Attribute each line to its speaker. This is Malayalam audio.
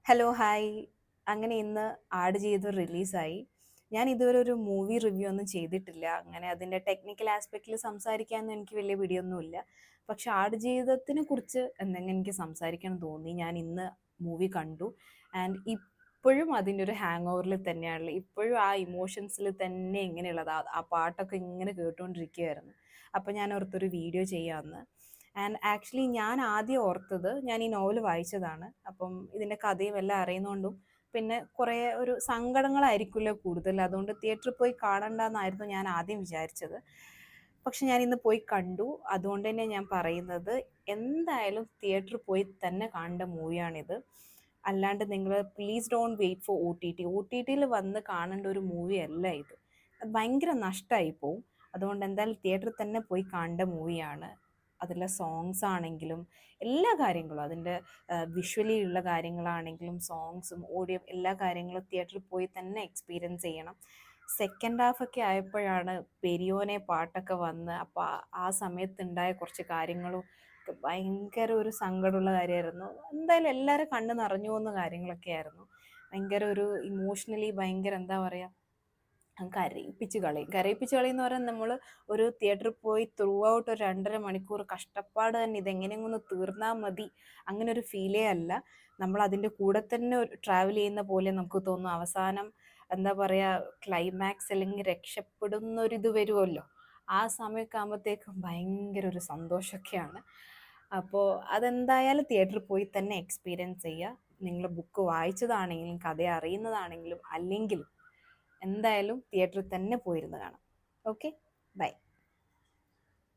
Speaker 1: Hello hi. അങ്ങനെ ഇന്ന് ആടുജീവിതം റിലീസായി. ഞാൻ ഇതുവരെ ഒരു മൂവി റിവ്യൂ ഒന്നും ചെയ്തിട്ടില്ല. അങ്ങനെ അതിൻ്റെ ടെക്നിക്കൽ ആസ്പെക്റ്റിൽ സംസാരിക്കാനൊന്നും എനിക്ക് വലിയ പിടിയൊന്നുമില്ല. പക്ഷെ ആടുജീവിതത്തിനെ കുറിച്ച് എന്തെങ്കിലും എനിക്ക് സംസാരിക്കണം തോന്നി. ഞാൻ ഇന്ന് മൂവി കണ്ടു. ആൻഡ് ഇപ്പോഴും അതിൻ്റെ ഒരു ഹാങ് ഓവറിൽ തന്നെയാണുള്ളത്. ഇപ്പോഴും ആ ഇമോഷൻസിൽ തന്നെ ഇങ്ങനെയുള്ളത്. ആ പാട്ടൊക്കെ ഇങ്ങനെ കേട്ടുകൊണ്ടിരിക്കുകയായിരുന്നു. അപ്പം ഞാൻ ഓർത്തൊരു വീഡിയോ ചെയ്യാമെന്ന്. ആൻഡ് ആക്ച്വലി ഞാൻ ആദ്യം ഓർത്തത് ഞാൻ ഈ നോവൽ വായിച്ചതാണ്. അപ്പം ഇതിൻ്റെ കഥയും എല്ലാം അറിയുന്നതുകൊണ്ടും പിന്നെ കുറേ ഒരു സങ്കടങ്ങളായിരിക്കുമല്ലോ കൂടുതൽ. അതുകൊണ്ട് തിയേറ്ററിൽ പോയി കാണണ്ടെന്നായിരുന്നു ഞാൻ ആദ്യം വിചാരിച്ചത്. പക്ഷെ ഞാൻ ഇന്ന് പോയി കണ്ടു. അതുകൊണ്ട് തന്നെ ഞാൻ പറയുന്നത് എന്തായാലും തിയേറ്ററിൽ പോയി തന്നെ കാണേണ്ട മൂവിയാണിത്. അല്ലാണ്ട് നിങ്ങൾ please don't wait for O T T. O T ടിയിൽ വന്ന് കാണേണ്ട ഒരു മൂവി അല്ല ഇത്. അത് ഭയങ്കര നഷ്ടമായി പോവും. അതുകൊണ്ട് എന്തായാലും തിയേറ്ററിൽ തന്നെ പോയി കാണേണ്ട മൂവിയാണ്. അതിലെ സോങ്സ് ആണെങ്കിലും എല്ലാ കാര്യങ്ങളും അതിൻ്റെ വിഷ്വലി ഉള്ള കാര്യങ്ങളാണെങ്കിലും സോങ്സും ഓഡിയോ എല്ലാ കാര്യങ്ങളും തിയേറ്ററിൽ പോയി തന്നെ എക്സ്പീരിയൻസ് ചെയ്യണം. സെക്കൻഡ് ഹാഫൊക്കെ ആയപ്പോഴാണ് പെരിയോനെ പാട്ടൊക്കെ വന്ന് അപ്പോൾ ആ സമയത്തുണ്ടായ കുറച്ച് കാര്യങ്ങളും ഒക്കെ ഭയങ്കര ഒരു സങ്കടമുള്ള കാര്യമായിരുന്നു. എന്തായാലും എല്ലാവരും കണ്ണ് നിറഞ്ഞു പോകുന്ന കാര്യങ്ങളൊക്കെ ആയിരുന്നു. ഭയങ്കര ഒരു ഇമോഷണലി ഭയങ്കര എന്താ പറയുക, കരയിപ്പിച്ച് കളയും. കരയിപ്പിച്ച് കളയുമെന്ന് പറയാൻ നമ്മൾ ഒരു തിയേറ്ററിൽ പോയി ത്രൂ ഔട്ട് ഒരു 2.5 മണിക്കൂർ കഷ്ടപ്പാട് തന്നെ ഇതെങ്ങനെയെങ്കിലും ഒന്ന് തീർന്നാൽ മതി അങ്ങനെ ഒരു ഫീലേ അല്ല. നമ്മൾ അതിൻ്റെ കൂടെ തന്നെ ട്രാവൽ ചെയ്യുന്ന പോലെ നമുക്ക് തോന്നും. അവസാനം എന്താ പറയുക, ക്ലൈമാക്സ് അല്ലെങ്കിൽ രക്ഷപ്പെടുന്നൊരിത് വരുമല്ലോ, ആ സമയമൊക്കെ ആകുമ്പോഴത്തേക്കും ഭയങ്കര ഒരു സന്തോഷമൊക്കെയാണ്. അപ്പോൾ അതെന്തായാലും തിയേറ്ററിൽ പോയി തന്നെ എക്സ്പീരിയൻസ് ചെയ്യുക. നിങ്ങൾ ബുക്ക് വായിച്ചതാണെങ്കിലും കഥ അറിയുന്നതാണെങ്കിലും അല്ലെങ്കിലും എന്തായാലും തിയേറ്ററിൽ തന്നെ പോയിരുന്ന് കാണാം. Okay, by.